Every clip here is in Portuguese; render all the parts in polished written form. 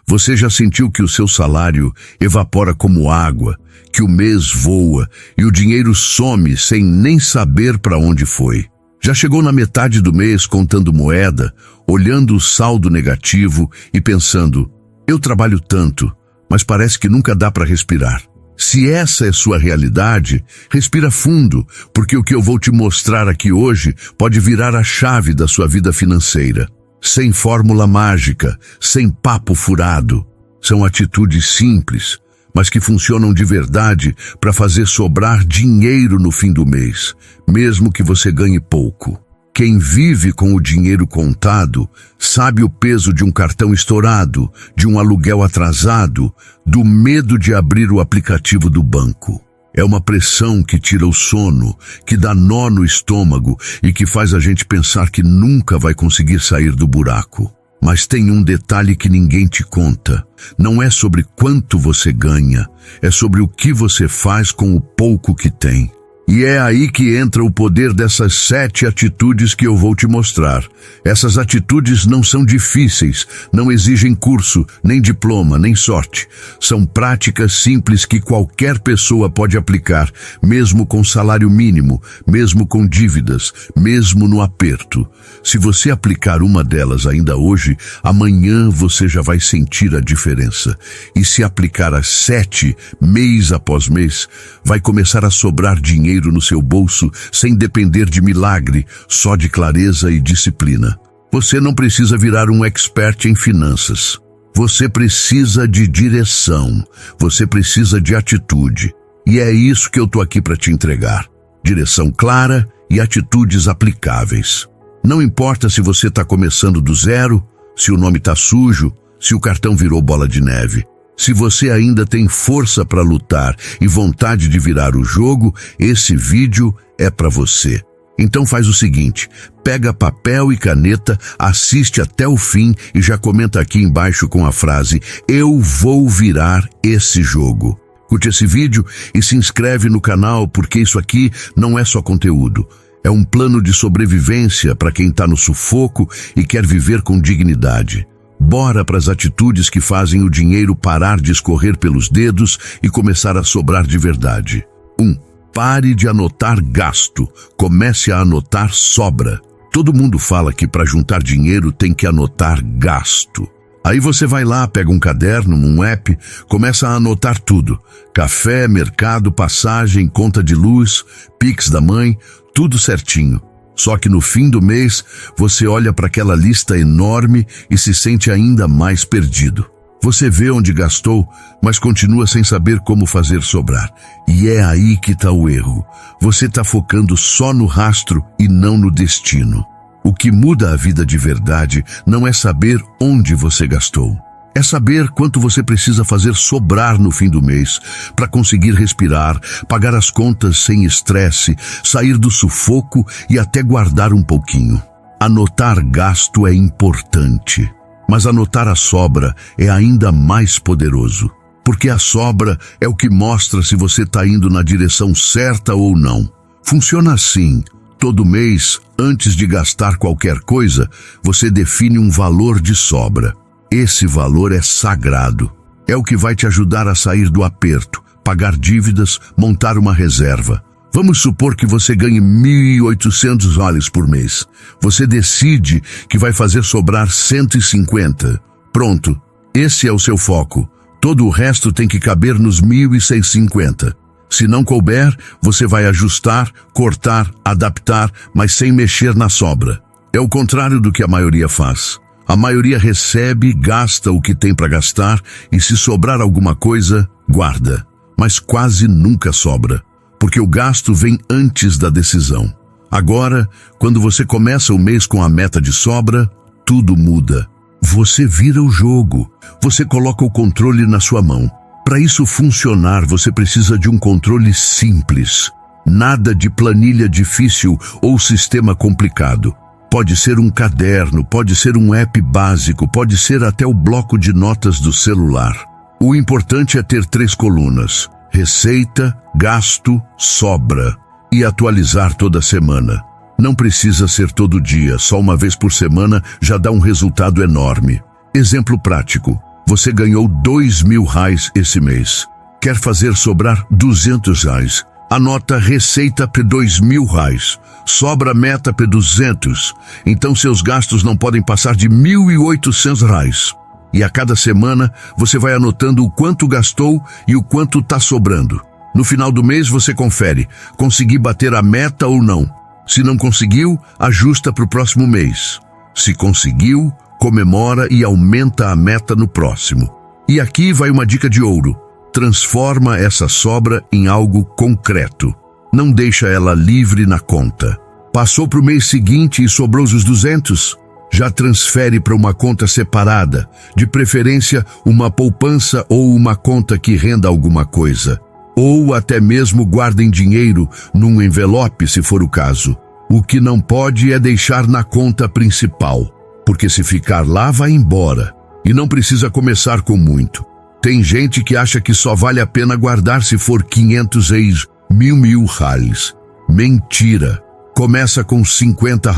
Você já sentiu que o seu salário evapora como água, que o mês voa e o dinheiro some sem nem saber para onde foi? Já chegou na metade do mês contando moeda, olhando o saldo negativo e pensando: eu trabalho tanto, mas parece que nunca dá para respirar. Se essa é sua realidade, respira fundo, porque o que eu vou te mostrar aqui hoje pode virar a chave da sua vida financeira. Sem fórmula mágica, sem papo furado. São atitudes simples, mas que funcionam de verdade para fazer sobrar dinheiro no fim do mês, mesmo que você ganhe pouco. Quem vive com o dinheiro contado sabe o peso de um cartão estourado, de um aluguel atrasado, do medo de abrir o aplicativo do banco. É uma pressão que tira o sono, que dá nó no estômago e que faz a gente pensar que nunca vai conseguir sair do buraco. Mas tem um detalhe que ninguém te conta. Não é sobre quanto você ganha, é sobre o que você faz com o pouco que tem. E é aí que entra o poder dessas 7 atitudes que eu vou te mostrar. Essas atitudes não são difíceis, não exigem curso, nem diploma, nem sorte. São práticas simples que qualquer pessoa pode aplicar, mesmo com salário mínimo, mesmo com dívidas, mesmo no aperto. Se você aplicar uma delas ainda hoje, amanhã você já vai sentir a diferença. E se aplicar as 7, mês após mês, vai começar a sobrar dinheiro no seu bolso sem depender de milagre, só de clareza e disciplina. Você não precisa virar um expert em finanças. Você precisa de direção. Você precisa de atitude. E é isso que eu tô aqui para te entregar. Direção clara e atitudes aplicáveis. Não importa se você está começando do zero, se o nome está sujo, se o cartão virou bola de neve. Se você ainda tem força para lutar e vontade de virar o jogo, esse vídeo é para você. Então faz o seguinte, pega papel e caneta, assiste até o fim e já comenta aqui embaixo com a frase: eu vou virar esse jogo. Curte esse vídeo e se inscreve no canal, porque isso aqui não é só conteúdo. É um plano de sobrevivência para quem está no sufoco e quer viver com dignidade. Bora para as atitudes que fazem o dinheiro parar de escorrer pelos dedos e começar a sobrar de verdade. 1. Pare de anotar gasto. Comece a anotar sobra. Todo mundo fala que para juntar dinheiro tem que anotar gasto. Aí você vai lá, pega um caderno, um app, começa a anotar tudo. Café, mercado, passagem, conta de luz, Pix da mãe, tudo certinho. Só que no fim do mês, você olha para aquela lista enorme e se sente ainda mais perdido. Você vê onde gastou, mas continua sem saber como fazer sobrar. E é aí que está o erro. Você está focando só no rastro e não no destino. O que muda a vida de verdade não é saber onde você gastou. É saber quanto você precisa fazer sobrar no fim do mês para conseguir respirar, pagar as contas sem estresse, sair do sufoco e até guardar um pouquinho. Anotar gasto é importante, mas anotar a sobra é ainda mais poderoso, porque a sobra é o que mostra se você está indo na direção certa ou não. Funciona assim. Todo mês, antes de gastar qualquer coisa, você define um valor de sobra. Esse valor é sagrado. É o que vai te ajudar a sair do aperto, pagar dívidas, montar uma reserva. Vamos supor que você ganhe $1.800 por mês. Você decide que vai fazer sobrar 150. Pronto, esse é o seu foco. Todo o resto tem que caber nos 1.650. Se não couber, você vai ajustar, cortar, adaptar, mas sem mexer na sobra. É o contrário do que a maioria faz. A maioria recebe, gasta o que tem para gastar e, se sobrar alguma coisa, guarda. Mas quase nunca sobra, porque o gasto vem antes da decisão. Agora, quando você começa o mês com a meta de sobra, tudo muda. Você vira o jogo. Você coloca o controle na sua mão. Para isso funcionar, você precisa de um controle simples. Nada de planilha difícil ou sistema complicado. Pode ser um caderno, pode ser um app básico, pode ser até o bloco de notas do celular. O importante é ter 3 colunas: receita, gasto, sobra, e atualizar toda semana. Não precisa ser todo dia, só uma vez por semana já dá um resultado enorme. Exemplo prático: Você ganhou R$ 2.000 esse mês. Quer fazer sobrar R$ 200. Anota receita para R$ 2.000. Sobra meta para 200. Então seus gastos não podem passar de R$ 1.800. E a cada semana você vai anotando o quanto gastou e o quanto está sobrando. No final do mês você confere, consegui bater a meta ou não. Se não conseguiu, ajusta para o próximo mês. Se conseguiu, comemora e aumenta a meta no próximo. E aqui vai uma dica de ouro. Transforma essa sobra em algo concreto. Não deixa ela livre na conta. Passou para o mês seguinte e sobrou os 200? Já transfere para uma conta separada, de preferência uma poupança ou uma conta que renda alguma coisa. Ou até mesmo guardem dinheiro num envelope, se for o caso. O que não pode é deixar na conta principal, porque se ficar lá vai embora. E não precisa começar com muito. Tem gente que acha que só vale a pena guardar se for 500 reais, R$ 1.000. Mentira! Começa com R$ 50,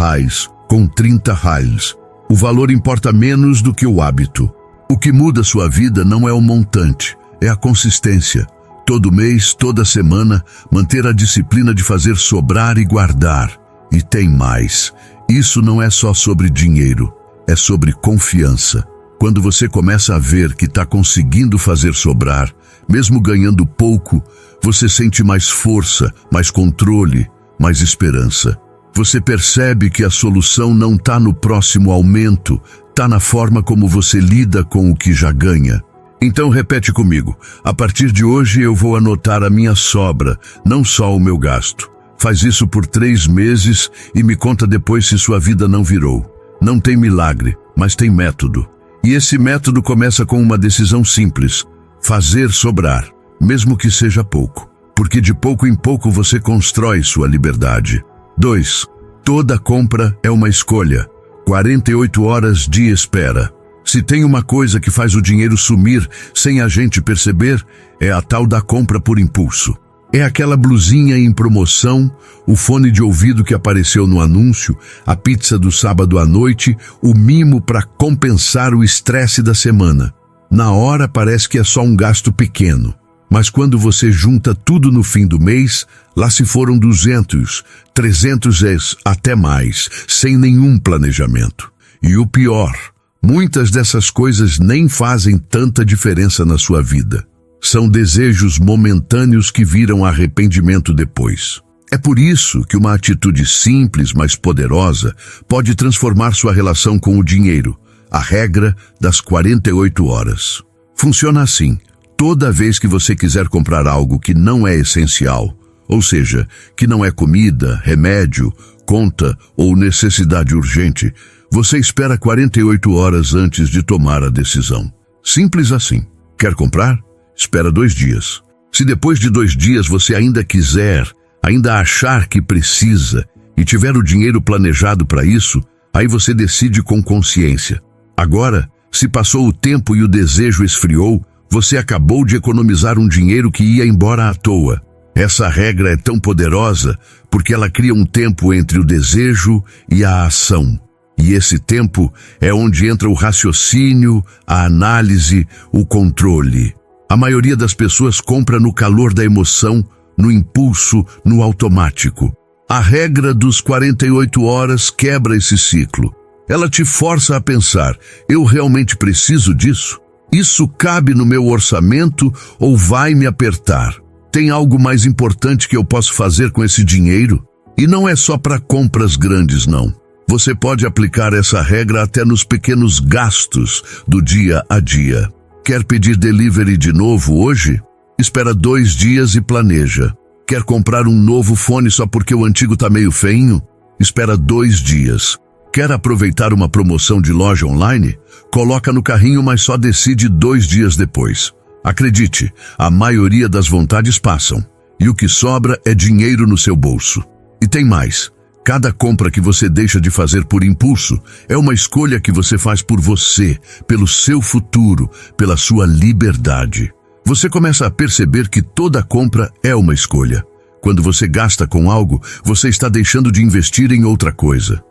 com R$ 30. O valor importa menos do que o hábito. O que muda sua vida não é o montante, é a consistência. Todo mês, toda semana, manter a disciplina de fazer sobrar e guardar. E tem mais. Isso não é só sobre dinheiro, é sobre confiança. Quando você começa a ver que está conseguindo fazer sobrar, mesmo ganhando pouco, você sente mais força, mais controle, mais esperança. Você percebe que a solução não está no próximo aumento, está na forma como você lida com o que já ganha. Então repete comigo, a partir de hoje eu vou anotar a minha sobra, não só o meu gasto. Faz isso por 3 meses e me conta depois se sua vida não virou. Não tem milagre, mas tem método. E esse método começa com uma decisão simples: fazer sobrar, mesmo que seja pouco. Porque de pouco em pouco você constrói sua liberdade. 2. Toda compra é uma escolha. 48 horas de espera. Se tem uma coisa que faz o dinheiro sumir sem a gente perceber, é a tal da compra por impulso. É aquela blusinha em promoção, o fone de ouvido que apareceu no anúncio, a pizza do sábado à noite, o mimo para compensar o estresse da semana. Na hora parece que é só um gasto pequeno, mas quando você junta tudo no fim do mês, lá se foram 200, 300 até mais, sem nenhum planejamento. E o pior, muitas dessas coisas nem fazem tanta diferença na sua vida. São desejos momentâneos que viram arrependimento depois. É por isso que uma atitude simples, mas poderosa, pode transformar sua relação com o dinheiro. A regra das 48 horas. Funciona assim. Toda vez que você quiser comprar algo que não é essencial, ou seja, que não é comida, remédio, conta ou necessidade urgente, você espera 48 horas antes de tomar a decisão. Simples assim. Quer comprar? Espera 2 dias. Se depois de 2 dias você ainda quiser, ainda achar que precisa e tiver o dinheiro planejado para isso, aí você decide com consciência. Agora, se passou o tempo e o desejo esfriou, você acabou de economizar um dinheiro que ia embora à toa. Essa regra é tão poderosa porque ela cria um tempo entre o desejo e a ação. E esse tempo é onde entra o raciocínio, a análise, o controle. A maioria das pessoas compra no calor da emoção, no impulso, no automático. A regra dos 48 horas quebra esse ciclo. Ela te força a pensar: eu realmente preciso disso? Isso cabe no meu orçamento ou vai me apertar? Tem algo mais importante que eu posso fazer com esse dinheiro? E não é só para compras grandes, não. Você pode aplicar essa regra até nos pequenos gastos do dia a dia. Quer pedir delivery de novo hoje? Espera 2 dias e planeja. Quer comprar um novo fone só porque o antigo tá meio feinho? Espera 2 dias. Quer aproveitar uma promoção de loja online? Coloca no carrinho, mas só decide 2 dias depois. Acredite, a maioria das vontades passam. E o que sobra é dinheiro no seu bolso. E tem mais. Cada compra que você deixa de fazer por impulso é uma escolha que você faz por você, pelo seu futuro, pela sua liberdade. Você começa a perceber que toda compra é uma escolha. Quando você gasta com algo, você está deixando de investir em outra coisa.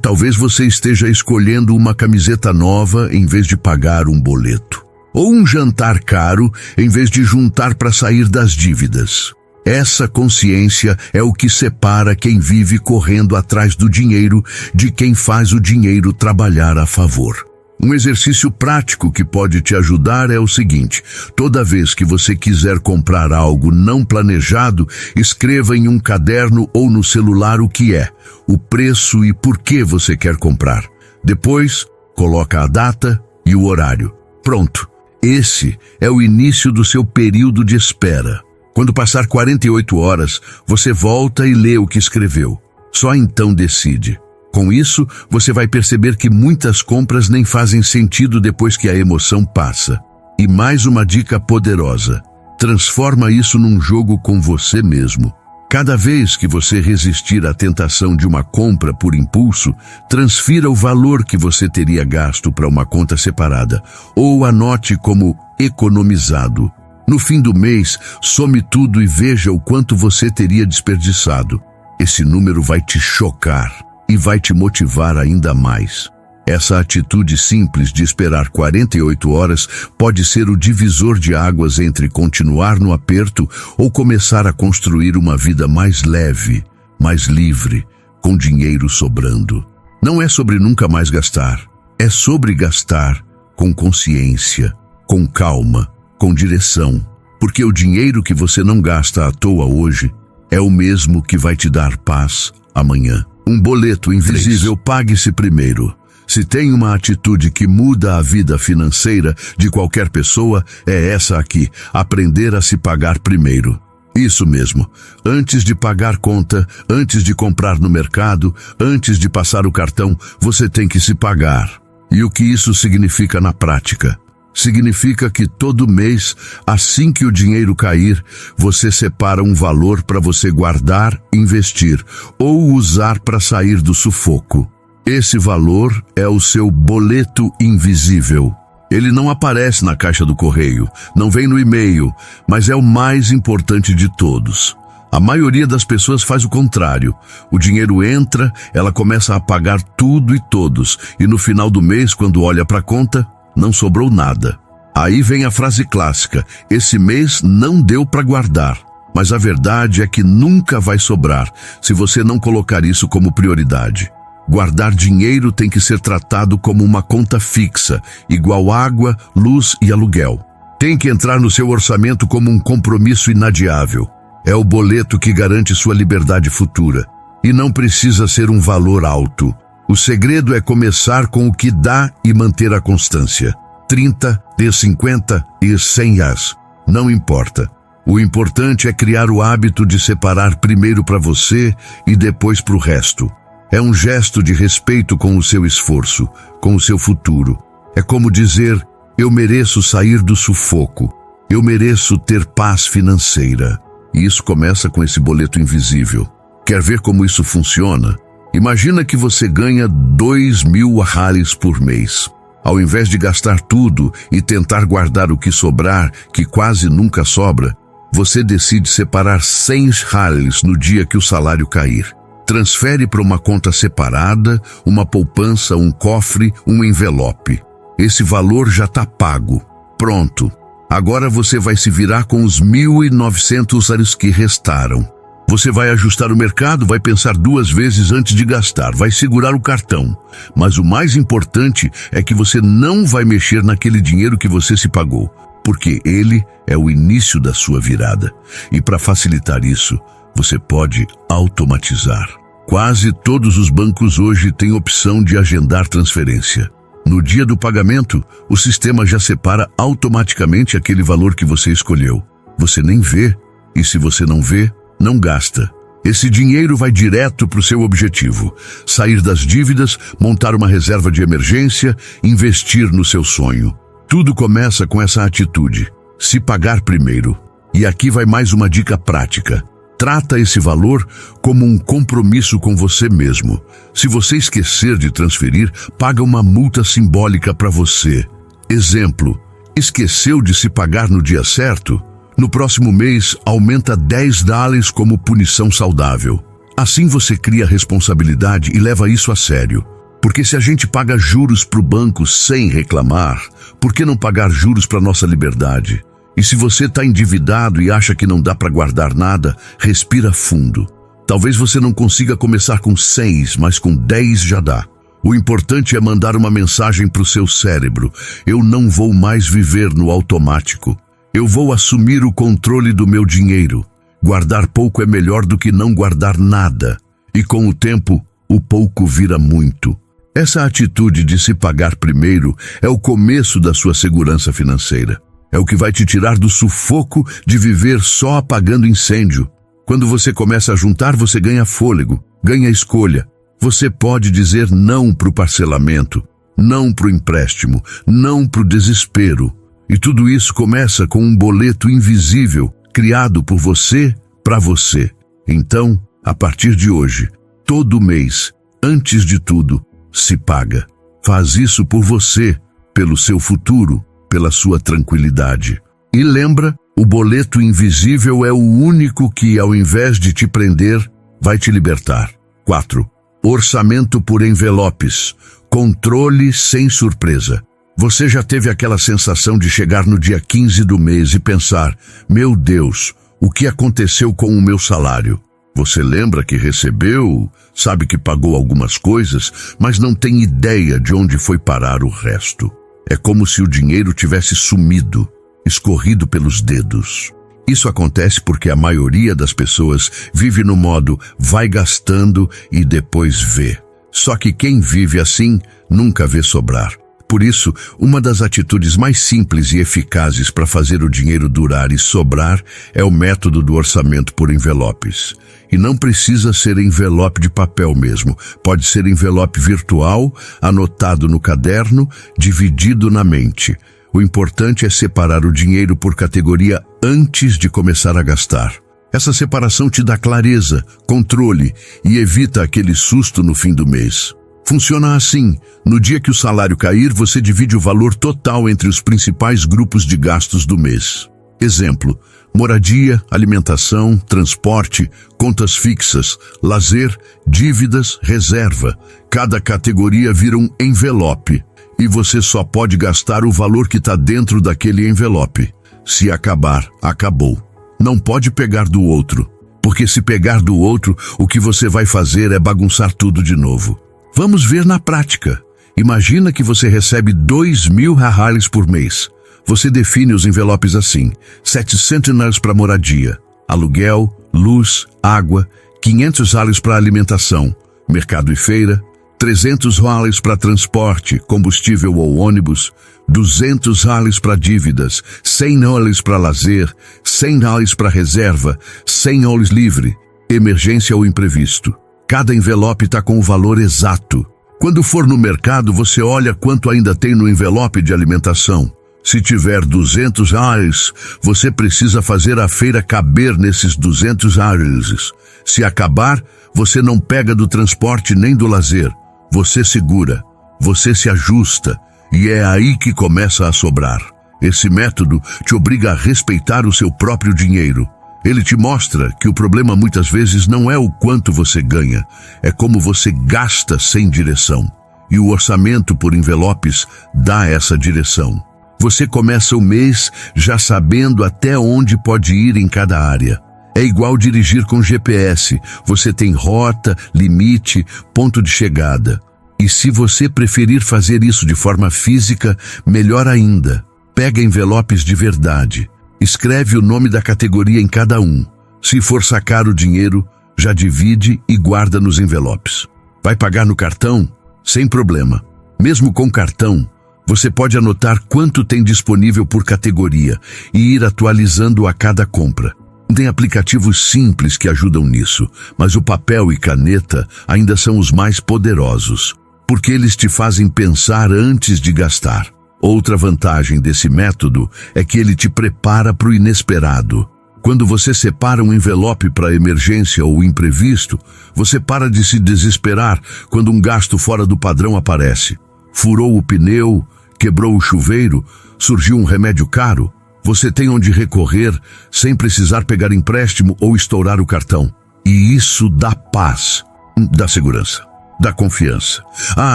Talvez você esteja escolhendo uma camiseta nova em vez de pagar um boleto. ou um jantar caro em vez de juntar para sair das dívidas. Essa consciência é o que separa quem vive correndo atrás do dinheiro de quem faz o dinheiro trabalhar a favor. Um exercício prático que pode te ajudar é o seguinte: toda vez que você quiser comprar algo não planejado, escreva em um caderno ou no celular o que é, o preço e por que você quer comprar. Depois, coloca a data e o horário. Pronto, esse é o início do seu período de espera. Quando passar 48 horas, você volta e lê o que escreveu. Só então decide. Com isso, você vai perceber que muitas compras nem fazem sentido depois que a emoção passa. E mais uma dica poderosa: transforma isso num jogo com você mesmo. Cada vez que você resistir à tentação de uma compra por impulso, transfira o valor que você teria gasto para uma conta separada, ou anote como economizado. No fim do mês, some tudo e veja o quanto você teria desperdiçado. Esse número vai te chocar e vai te motivar ainda mais. Essa atitude simples de esperar 48 horas pode ser o divisor de águas entre continuar no aperto ou começar a construir uma vida mais leve, mais livre, com dinheiro sobrando. Não é sobre nunca mais gastar, é sobre gastar com consciência, com calma, com direção, porque o dinheiro que você não gasta à toa hoje é o mesmo que vai te dar paz amanhã. Um boleto invisível, pague-se primeiro. Se tem uma atitude que muda a vida financeira de qualquer pessoa, é essa aqui: aprender a se pagar primeiro. Isso mesmo, antes de pagar conta, antes de comprar no mercado, antes de passar o cartão, você tem que se pagar. E o que isso significa na prática? Significa que todo mês, assim que o dinheiro cair, você separa um valor para você guardar, investir ou usar para sair do sufoco. Esse valor é o seu boleto invisível. Ele não aparece na caixa do correio, não vem no e-mail, mas é o mais importante de todos. A maioria das pessoas faz o contrário. O dinheiro entra, ela começa a pagar tudo e todos, e no final do mês, quando olha para a conta, não sobrou nada. Aí vem a frase clássica: esse mês não deu para guardar. Mas a verdade é que nunca vai sobrar se você não colocar isso como prioridade. Guardar dinheiro tem que ser tratado como uma conta fixa, igual água, luz e aluguel. Tem que entrar no seu orçamento como um compromisso inadiável. É o boleto que garante sua liberdade futura. E não precisa ser um valor alto. O segredo é começar com o que dá e manter a constância. 30, 50 e 100 reais. Não importa. O importante é criar o hábito de separar primeiro para você e depois para o resto. É um gesto de respeito com o seu esforço, com o seu futuro. É como dizer: eu mereço sair do sufoco. Eu mereço ter paz financeira. E isso começa com esse boleto invisível. Quer ver como isso funciona? Imagina que você ganha 2.000 reais por mês. Ao invés de gastar tudo e tentar guardar o que sobrar, que quase nunca sobra, você decide separar 100 reais no dia que o salário cair. Transfere para uma conta separada, uma poupança, um cofre, um envelope. Esse valor já está pago. Pronto. Agora você vai se virar com os 1.900 reais que restaram. Você vai ajustar o mercado, vai pensar 2 vezes antes de gastar, vai segurar o cartão. Mas o mais importante é que você não vai mexer naquele dinheiro que você se pagou, porque ele é o início da sua virada. E para facilitar isso, você pode automatizar. Quase todos os bancos hoje têm opção de agendar transferência. No dia do pagamento, o sistema já separa automaticamente aquele valor que você escolheu. Você nem vê, e se você não vê, não gasta. Esse dinheiro vai direto para o seu objetivo: sair das dívidas, montar uma reserva de emergência, investir no seu sonho. Tudo começa com essa atitude: se pagar primeiro. E aqui vai mais uma dica prática. Trata esse valor como um compromisso com você mesmo. Se você esquecer de transferir, paga uma multa simbólica para você. Exemplo: esqueceu de se pagar no dia certo? No próximo mês, aumenta 10 dólares como punição saudável. Assim você cria responsabilidade e leva isso a sério. Porque se a gente paga juros para o banco sem reclamar, por que não pagar juros para nossa liberdade? E se você está endividado e acha que não dá para guardar nada, respira fundo. Talvez você não consiga começar com 6, mas com 10 já dá. O importante é mandar uma mensagem para o seu cérebro. Eu não vou mais viver no automático. Eu vou assumir o controle do meu dinheiro. Guardar pouco é melhor do que não guardar nada. E com o tempo, o pouco vira muito. Essa atitude de se pagar primeiro é o começo da sua segurança financeira. É o que vai te tirar do sufoco de viver só apagando incêndio. Quando você começa a juntar, você ganha fôlego, ganha escolha. Você pode dizer não para o parcelamento, não para o empréstimo, não para o desespero. E tudo isso começa com um boleto invisível, criado por você, para você. Então, a partir de hoje, todo mês, antes de tudo, se paga. Faz isso por você, pelo seu futuro, pela sua tranquilidade. E lembra, o boleto invisível é o único que, ao invés de te prender, vai te libertar. 4. Orçamento por envelopes. Controle sem surpresa. Você já teve aquela sensação de chegar no dia 15 do mês e pensar: meu Deus, o que aconteceu com o meu salário? Você lembra que recebeu, sabe que pagou algumas coisas, mas não tem ideia de onde foi parar o resto. É como se o dinheiro tivesse sumido, escorrido pelos dedos. Isso acontece porque a maioria das pessoas vive no modo vai gastando e depois vê. Só que quem vive assim nunca vê sobrar. Por isso, uma das atitudes mais simples e eficazes para fazer o dinheiro durar e sobrar é o método do orçamento por envelopes. E não precisa ser envelope de papel mesmo. Pode ser envelope virtual, anotado no caderno, dividido na mente. O importante é separar o dinheiro por categoria antes de começar a gastar. Essa separação te dá clareza, controle e evita aquele susto no fim do mês. Funciona assim: no dia que o salário cair, você divide o valor total entre os principais grupos de gastos do mês. Exemplo: moradia, alimentação, transporte, contas fixas, lazer, dívidas, reserva. Cada categoria vira um envelope e você só pode gastar o valor que está dentro daquele envelope. Se acabar, acabou. Não pode pegar do outro, porque se pegar do outro, o que você vai fazer é bagunçar tudo de novo. Vamos ver na prática. Imagina que você recebe 2.000 reais por mês. Você define os envelopes assim: 700 para moradia, aluguel, luz, água, 500 reais para alimentação, mercado e feira, 300 reais para transporte, combustível ou ônibus, 200 reais para dívidas, 100 reais para lazer, 100 reais para reserva, 100 reais livre, emergência ou imprevisto. Cada envelope está com o valor exato. Quando for no mercado, você olha quanto ainda tem no envelope de alimentação. Se tiver 200 reais, você precisa fazer a feira caber nesses 200 reais. Se acabar, você não pega do transporte nem do lazer. Você segura, você se ajusta, e é aí que começa a sobrar. Esse método te obriga a respeitar o seu próprio dinheiro. Ele te mostra que o problema muitas vezes não é o quanto você ganha, é como você gasta sem direção. E o orçamento por envelopes dá essa direção. Você começa o mês já sabendo até onde pode ir em cada área. É igual dirigir com GPS. Você tem rota, limite, ponto de chegada. E se você preferir fazer isso de forma física, melhor ainda. Pega envelopes de verdade. Escreve o nome da categoria em cada um. Se for sacar o dinheiro, já divide e guarda nos envelopes. Vai pagar no cartão? Sem problema. Mesmo com cartão, você pode anotar quanto tem disponível por categoria e ir atualizando a cada compra. Tem aplicativos simples que ajudam nisso, mas o papel e caneta ainda são os mais poderosos, porque eles te fazem pensar antes de gastar. Outra vantagem desse método é que ele te prepara para o inesperado. Quando você separa um envelope para emergência ou imprevisto, você para de se desesperar quando um gasto fora do padrão aparece. Furou o pneu, quebrou o chuveiro, surgiu um remédio caro. Você tem onde recorrer sem precisar pegar empréstimo ou estourar o cartão. E isso dá paz, dá segurança. da confiança.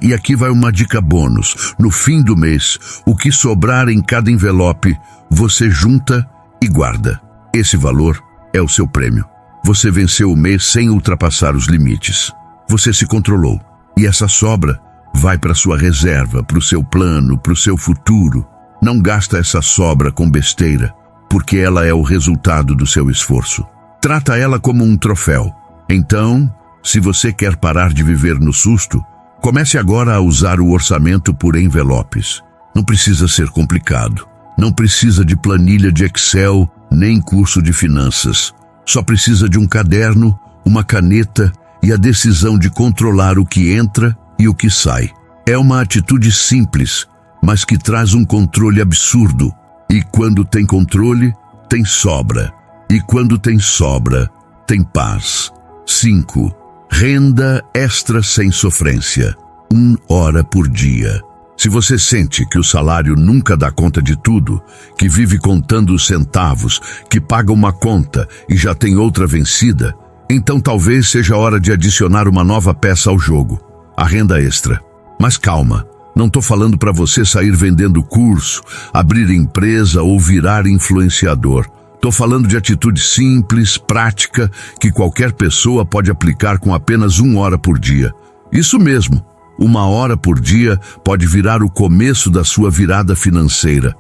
E aqui vai uma dica bônus. No fim do mês, o que sobrar em cada envelope, você junta e guarda. Esse valor é o seu prêmio. Você venceu o mês sem ultrapassar os limites. Você se controlou. E essa sobra vai para sua reserva, para o seu plano, para o seu futuro. Não gasta essa sobra com besteira, porque ela é o resultado do seu esforço. Trata ela como um troféu. Então, se você quer parar de viver no susto, comece agora a usar o orçamento por envelopes. Não precisa ser complicado. Não precisa de planilha de Excel, nem curso de finanças. Só precisa de um caderno, uma caneta e a decisão de controlar o que entra e o que sai. É uma atitude simples, mas que traz um controle absurdo. E quando tem controle, tem sobra. E quando tem sobra, tem paz. 5. Renda extra sem sofrência. 1 hora por dia. Se você sente que o salário nunca dá conta de tudo, que vive contando os centavos, que paga uma conta e já tem outra vencida, então talvez seja a hora de adicionar uma nova peça ao jogo, a renda extra. Mas calma, não estou falando para você sair vendendo curso, abrir empresa ou virar influenciador. Estou falando de atitude simples, prática, que qualquer pessoa pode aplicar com apenas 1 hora por dia. Isso mesmo. 1 hora por dia pode virar o começo da sua virada financeira.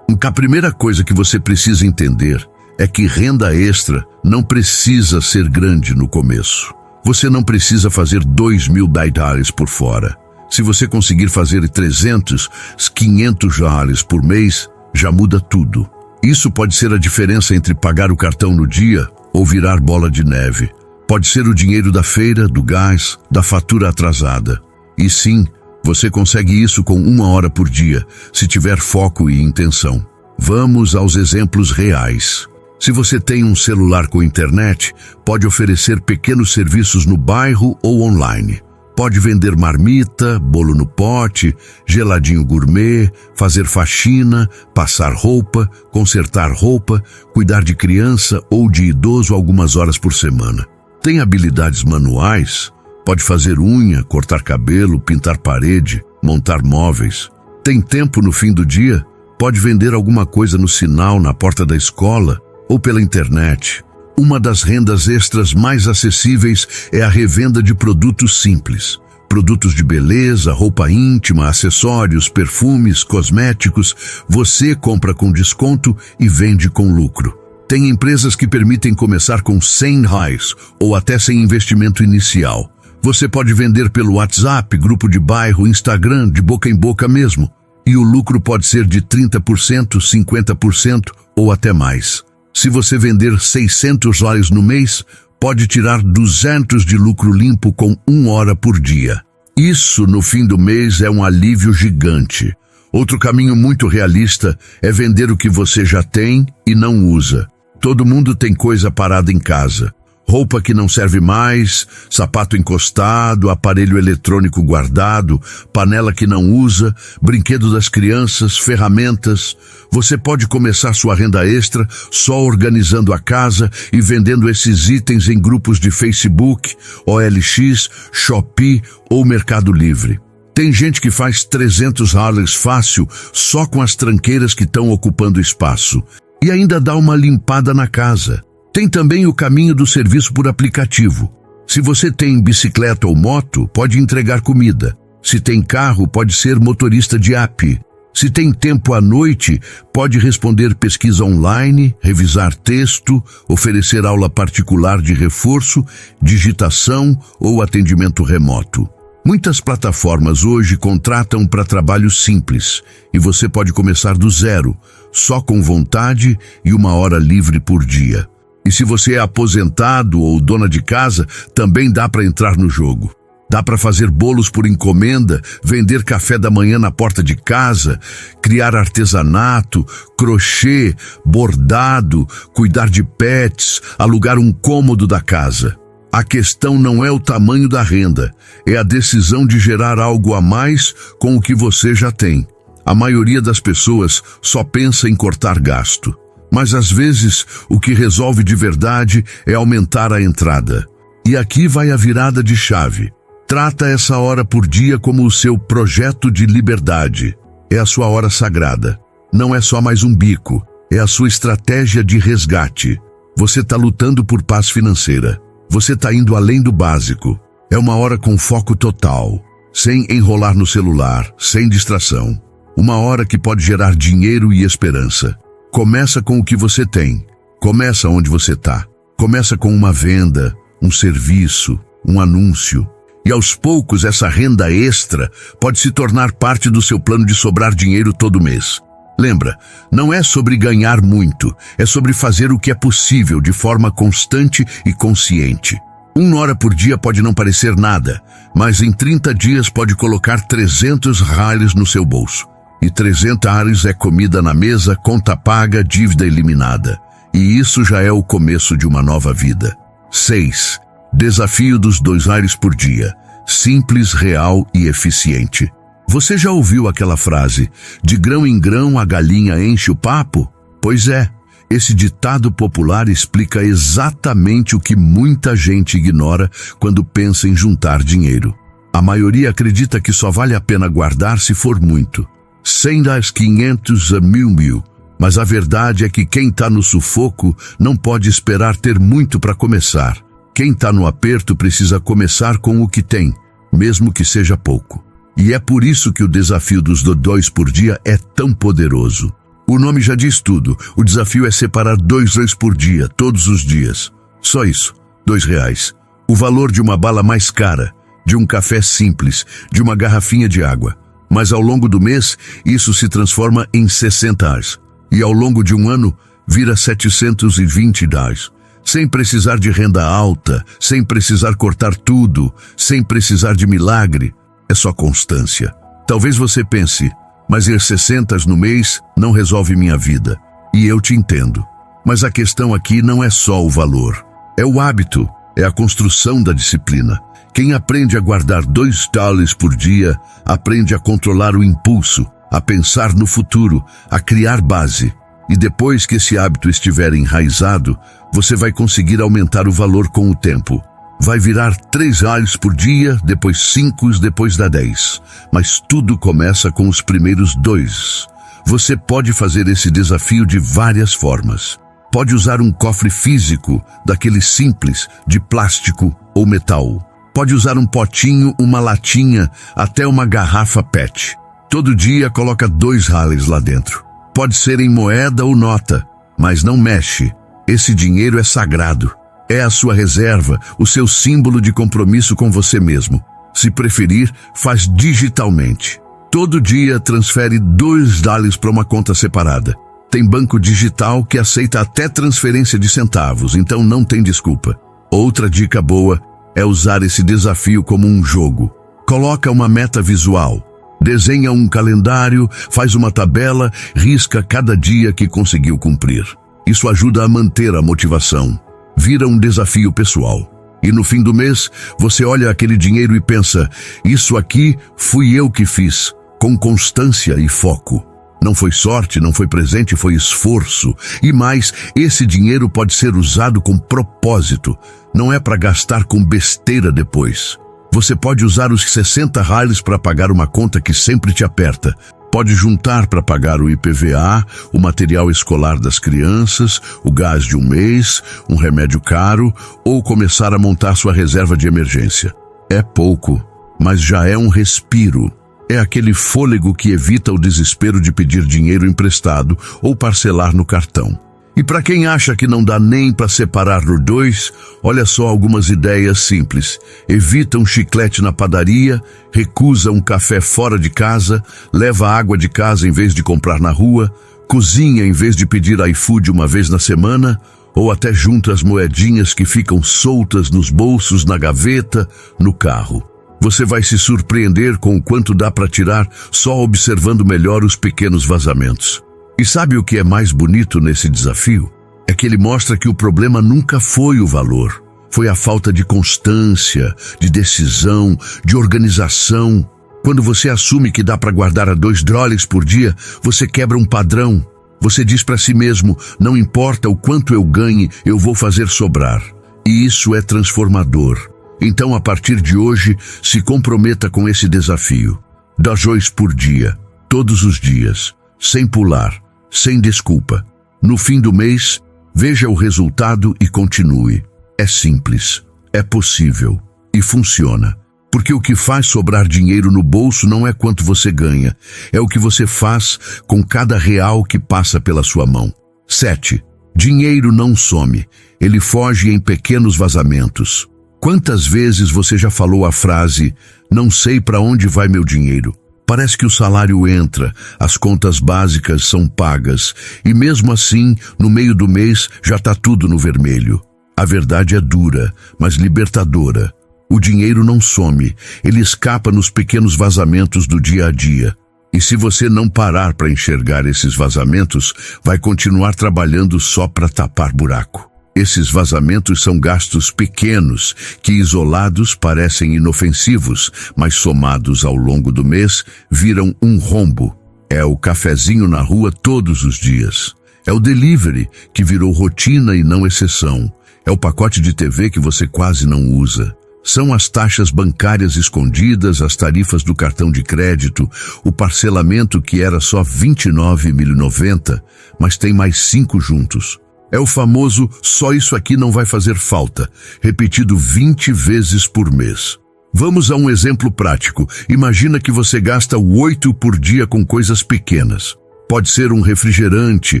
A primeira coisa que você precisa entender é que renda extra não precisa ser grande no começo. Você não precisa fazer $2.000 por fora. Se você conseguir fazer 300, 500 reais por mês, já muda tudo. Isso pode ser a diferença entre pagar o cartão no dia ou virar bola de neve. Pode ser o dinheiro da feira, do gás, da fatura atrasada. E sim, você consegue isso com 1 hora por dia, se tiver foco e intenção. Vamos aos exemplos reais. Se você tem um celular com internet, pode oferecer pequenos serviços no bairro ou online. Pode vender marmita, bolo no pote, geladinho gourmet, fazer faxina, passar roupa, consertar roupa, cuidar de criança ou de idoso algumas horas por semana. Tem habilidades manuais? Pode fazer unha, cortar cabelo, pintar parede, montar móveis. Tem tempo no fim do dia? Pode vender alguma coisa no sinal, na porta da escola ou pela internet. Uma das rendas extras mais acessíveis é a revenda de produtos simples. Produtos de beleza, roupa íntima, acessórios, perfumes, cosméticos. Você compra com desconto e vende com lucro. Tem empresas que permitem começar com R$100 ou até sem investimento inicial. Você pode vender pelo WhatsApp, grupo de bairro, Instagram, de boca em boca mesmo. E o lucro pode ser de 30%, 50% ou até mais. Se você vender R$600 no mês, pode tirar 200 de lucro limpo com 1 hora por dia. Isso, no fim do mês, é um alívio gigante. Outro caminho muito realista é vender o que você já tem e não usa. Todo mundo tem coisa parada em casa. Roupa que não serve mais, sapato encostado, aparelho eletrônico guardado, panela que não usa, brinquedo das crianças, ferramentas. Você pode começar sua renda extra só organizando a casa e vendendo esses itens em grupos de Facebook, OLX, Shopee ou Mercado Livre. Tem gente que faz $300 fácil só com as tranqueiras que estão ocupando espaço e ainda dá uma limpada na casa. Tem também o caminho do serviço por aplicativo. Se você tem bicicleta ou moto, pode entregar comida. Se tem carro, pode ser motorista de app. Se tem tempo à noite, pode responder pesquisa online, revisar texto, oferecer aula particular de reforço, digitação ou atendimento remoto. Muitas plataformas hoje contratam para trabalho simples e você pode começar do zero, só com vontade e 1 hora livre por dia. E se você é aposentado ou dona de casa, também dá para entrar no jogo. Dá para fazer bolos por encomenda, vender café da manhã na porta de casa, criar artesanato, crochê, bordado, cuidar de pets, alugar um cômodo da casa. A questão não é o tamanho da renda, é a decisão de gerar algo a mais com o que você já tem. A maioria das pessoas só pensa em cortar gasto. Mas às vezes o que resolve de verdade é aumentar a entrada. E aqui vai a virada de chave. Trata essa hora por dia como o seu projeto de liberdade. É a sua hora sagrada. Não é só mais um bico, é a sua estratégia de resgate. Você está lutando por paz financeira. Você está indo além do básico. É uma hora com foco total, sem enrolar no celular, sem distração. Uma hora que pode gerar dinheiro e esperança. Começa com o que você tem. Começa onde você está. Começa com uma venda, um serviço, um anúncio. E aos poucos essa renda extra pode se tornar parte do seu plano de sobrar dinheiro todo mês. Lembra, não é sobre ganhar muito, é sobre fazer o que é possível de forma constante e consciente. 1 hora por dia pode não parecer nada, mas em 30 dias pode colocar 300 reais no seu bolso. E 300 reais é comida na mesa, conta paga, dívida eliminada. E isso já é o começo de uma nova vida. 6. Desafio dos 2 reais por dia. Simples, real e eficiente. Você já ouviu aquela frase, de grão em grão a galinha enche o papo? Pois é, esse ditado popular explica exatamente o que muita gente ignora quando pensa em juntar dinheiro. A maioria acredita que só vale a pena guardar se for muito. 100 das 500 a 1000. Mas a verdade é que quem está no sufoco não pode esperar ter muito para começar. Quem está no aperto precisa começar com o que tem, mesmo que seja pouco. E é por isso que o desafio dos 2 por dia é tão poderoso. O nome já diz tudo. O desafio é separar 2 reais por dia, todos os dias. Só isso, 2 reais. O valor de uma bala mais cara, de um café simples, de uma garrafinha de água. Mas ao longo do mês, isso se transforma em 60 reais. E ao longo de um ano, vira 720 reais. Sem precisar de renda alta, sem precisar cortar tudo, sem precisar de milagre. É só constância. Talvez você pense, mas ir 60 no mês não resolve minha vida. E eu te entendo. Mas a questão aqui não é só o valor. É o hábito, é a construção da disciplina. Quem aprende a guardar 2 reais por dia, aprende a controlar o impulso, a pensar no futuro, a criar base. E depois que esse hábito estiver enraizado, você vai conseguir aumentar o valor com o tempo. Vai virar 3 reais por dia, depois 5, depois dá 10. Mas tudo começa com os primeiros 2. Você pode fazer esse desafio de várias formas. Pode usar um cofre físico, daquele simples, de plástico ou metal. Pode usar um potinho, uma latinha, até uma garrafa PET. Todo dia coloca 2 reais lá dentro. Pode ser em moeda ou nota, mas não mexe. Esse dinheiro é sagrado. É a sua reserva, o seu símbolo de compromisso com você mesmo. Se preferir, faz digitalmente. Todo dia transfere 2 reais para uma conta separada. Tem banco digital que aceita até transferência de centavos, então não tem desculpa. Outra dica boa é usar esse desafio como um jogo. Coloca uma meta visual. Desenha um calendário, faz uma tabela, risca cada dia que conseguiu cumprir. Isso ajuda a manter a motivação. Vira um desafio pessoal. E no fim do mês, você olha aquele dinheiro e pensa, isso aqui fui eu que fiz, com constância e foco. Não foi sorte, não foi presente, foi esforço. E mais, esse dinheiro pode ser usado com propósito. Não é para gastar com besteira depois. Você pode usar os 60 reais para pagar uma conta que sempre te aperta. Pode juntar para pagar o IPVA, o material escolar das crianças, o gás de um mês, um remédio caro ou começar a montar sua reserva de emergência. É pouco, mas já é um respiro. É aquele fôlego que evita o desespero de pedir dinheiro emprestado ou parcelar no cartão. E para quem acha que não dá nem para separar os 2, olha só algumas ideias simples. Evita um chiclete na padaria, recusa um café fora de casa, leva água de casa em vez de comprar na rua, cozinha em vez de pedir iFood uma vez na semana, ou até junta as moedinhas que ficam soltas nos bolsos, na gaveta, no carro. Você vai se surpreender com o quanto dá para tirar só observando melhor os pequenos vazamentos. E sabe o que é mais bonito nesse desafio? É que ele mostra que o problema nunca foi o valor. Foi a falta de constância, de decisão, de organização. Quando você assume que dá para guardar a 2 dólares por dia, você quebra um padrão. Você diz para si mesmo, não importa o quanto eu ganhe, eu vou fazer sobrar. E isso é transformador. Então, a partir de hoje, se comprometa com esse desafio. 2 por dia, todos os dias, sem pular, sem desculpa. No fim do mês, veja o resultado e continue. É simples, é possível e funciona. Porque o que faz sobrar dinheiro no bolso não é quanto você ganha, é o que você faz com cada real que passa pela sua mão. 7. Dinheiro não some, ele foge em pequenos vazamentos. Quantas vezes você já falou a frase, não sei para onde vai meu dinheiro? Parece que o salário entra, as contas básicas são pagas, e mesmo assim, no meio do mês, já está tudo no vermelho. A verdade é dura, mas libertadora. O dinheiro não some, ele escapa nos pequenos vazamentos do dia a dia. E se você não parar para enxergar esses vazamentos, vai continuar trabalhando só para tapar buraco. Esses vazamentos são gastos pequenos, que isolados parecem inofensivos, mas somados ao longo do mês, viram um rombo. É o cafezinho na rua todos os dias. É o delivery, que virou rotina e não exceção. É o pacote de TV que você quase não usa. São as taxas bancárias escondidas, as tarifas do cartão de crédito, o parcelamento que era só R$ 29,90, mas tem mais 5 juntos. É o famoso só isso aqui não vai fazer falta, repetido 20 vezes por mês. Vamos a um exemplo prático. Imagina que você gasta 8 por dia com coisas pequenas. Pode ser um refrigerante,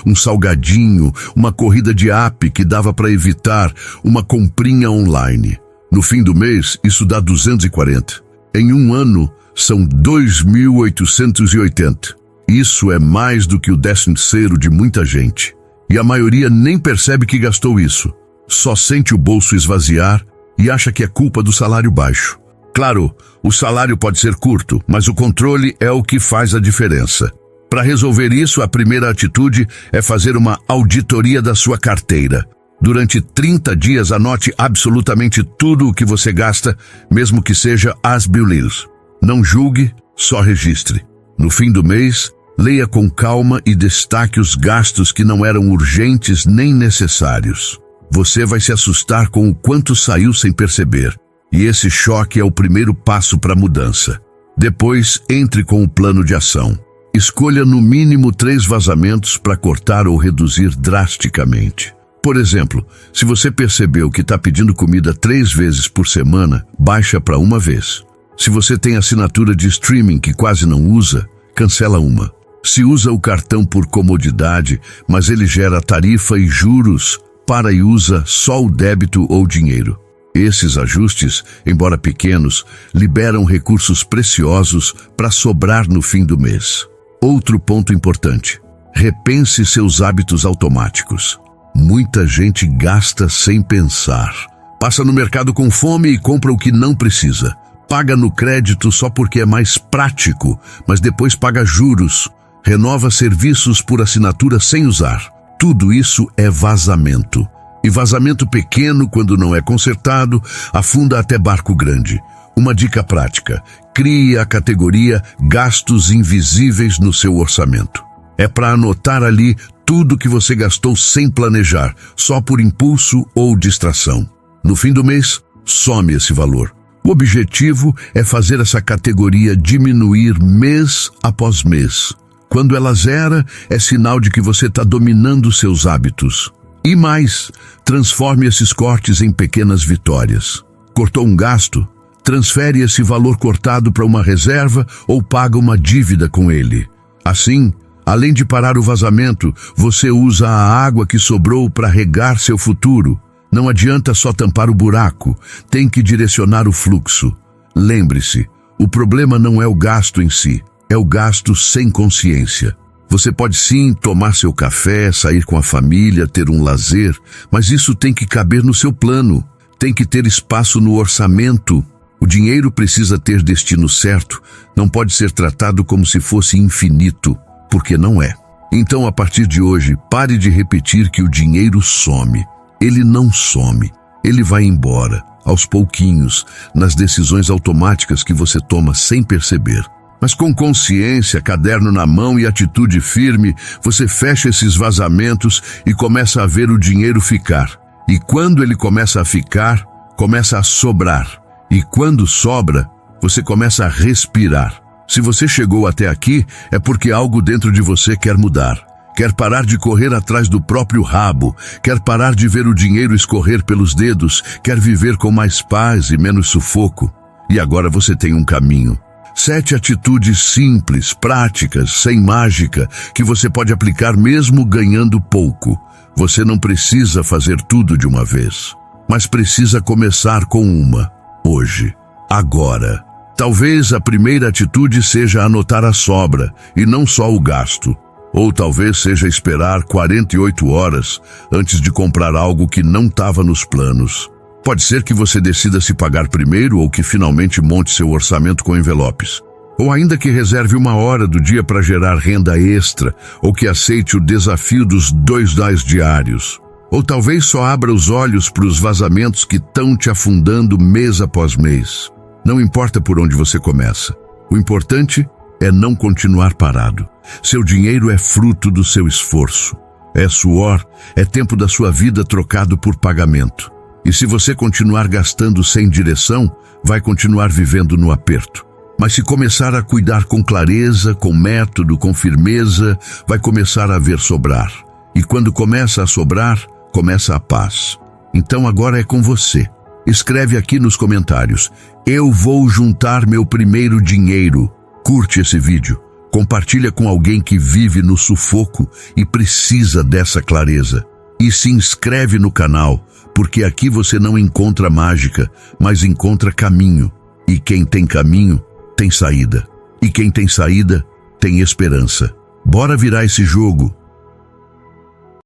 um salgadinho, uma corrida de app que dava para evitar, uma comprinha online. No fim do mês, isso dá 240. Em um ano, são 2.880. Isso é mais do que o 13º de muita gente. E a maioria nem percebe que gastou isso. Só sente o bolso esvaziar e acha que é culpa do salário baixo. Claro, o salário pode ser curto, mas o controle é o que faz a diferença. Para resolver isso, a primeira atitude é fazer uma auditoria da sua carteira. Durante 30 dias, anote absolutamente tudo o que você gasta, mesmo que seja às bilhões. Não julgue, só registre. No fim do mês, leia com calma e destaque os gastos que não eram urgentes nem necessários. Você vai se assustar com o quanto saiu sem perceber. E esse choque é o primeiro passo para a mudança. Depois, entre com o plano de ação. Escolha no mínimo 3 vazamentos para cortar ou reduzir drasticamente. Por exemplo, se você percebeu que está pedindo comida 3 vezes por semana, baixa para 1 vez. Se você tem assinatura de streaming que quase não usa, cancela uma. Se usa o cartão por comodidade, mas ele gera tarifa e juros, para e usa só o débito ou dinheiro. Esses ajustes, embora pequenos, liberam recursos preciosos para sobrar no fim do mês. Outro ponto importante: repense seus hábitos automáticos. Muita gente gasta sem pensar. Passa no mercado com fome e compra o que não precisa. Paga no crédito só porque é mais prático, mas depois paga juros. Renova serviços por assinatura sem usar. Tudo isso é vazamento. E vazamento pequeno, quando não é consertado, afunda até barco grande. Uma dica prática: crie a categoria gastos invisíveis no seu orçamento. É para anotar ali tudo que você gastou sem planejar, só por impulso ou distração. No fim do mês, some esse valor. O objetivo é fazer essa categoria diminuir mês após mês. Quando ela zera, é sinal de que você está dominando seus hábitos. E mais, transforme esses cortes em pequenas vitórias. Cortou um gasto? Transfere esse valor cortado para uma reserva ou paga uma dívida com ele. Assim, além de parar o vazamento, você usa a água que sobrou para regar seu futuro. Não adianta só tampar o buraco, tem que direcionar o fluxo. Lembre-se, o problema não é o gasto em si, é o gasto sem consciência. Você pode sim tomar seu café, sair com a família, ter um lazer, mas isso tem que caber no seu plano, tem que ter espaço no orçamento. O dinheiro precisa ter destino certo, não pode ser tratado como se fosse infinito, porque não é. Então, a partir de hoje, pare de repetir que o dinheiro some. Ele não some, ele vai embora, aos pouquinhos, nas decisões automáticas que você toma sem perceber. Mas com consciência, caderno na mão e atitude firme, você fecha esses vazamentos e começa a ver o dinheiro ficar. E quando ele começa a ficar, começa a sobrar. E quando sobra, você começa a respirar. Se você chegou até aqui, é porque algo dentro de você quer mudar. Quer parar de correr atrás do próprio rabo, quer parar de ver o dinheiro escorrer pelos dedos, quer viver com mais paz e menos sufoco. E agora você tem um caminho. 7 atitudes simples, práticas, sem mágica, que você pode aplicar mesmo ganhando pouco. Você não precisa fazer tudo de uma vez, mas precisa começar com uma, hoje, agora. Talvez a primeira atitude seja anotar a sobra e não só o gasto. Ou talvez seja esperar 48 horas antes de comprar algo que não estava nos planos. Pode ser que você decida se pagar primeiro ou que finalmente monte seu orçamento com envelopes. Ou ainda que reserve 1 hora do dia para gerar renda extra, ou que aceite o desafio dos $2 diários. Ou talvez só abra os olhos para os vazamentos que estão te afundando mês após mês. Não importa por onde você começa. O importante é não continuar parado. Seu dinheiro é fruto do seu esforço. É suor, é tempo da sua vida trocado por pagamento. E se você continuar gastando sem direção, vai continuar vivendo no aperto. Mas se começar a cuidar com clareza, com método, com firmeza, vai começar a ver sobrar. E quando começa a sobrar, começa a paz. Então agora é com você. Escreve aqui nos comentários: eu vou juntar meu primeiro dinheiro. Curte esse vídeo. Compartilha com alguém que vive no sufoco e precisa dessa clareza. E se inscreve no canal, porque aqui você não encontra mágica, mas encontra caminho. E quem tem caminho, tem saída. E quem tem saída, tem esperança. Bora virar esse jogo.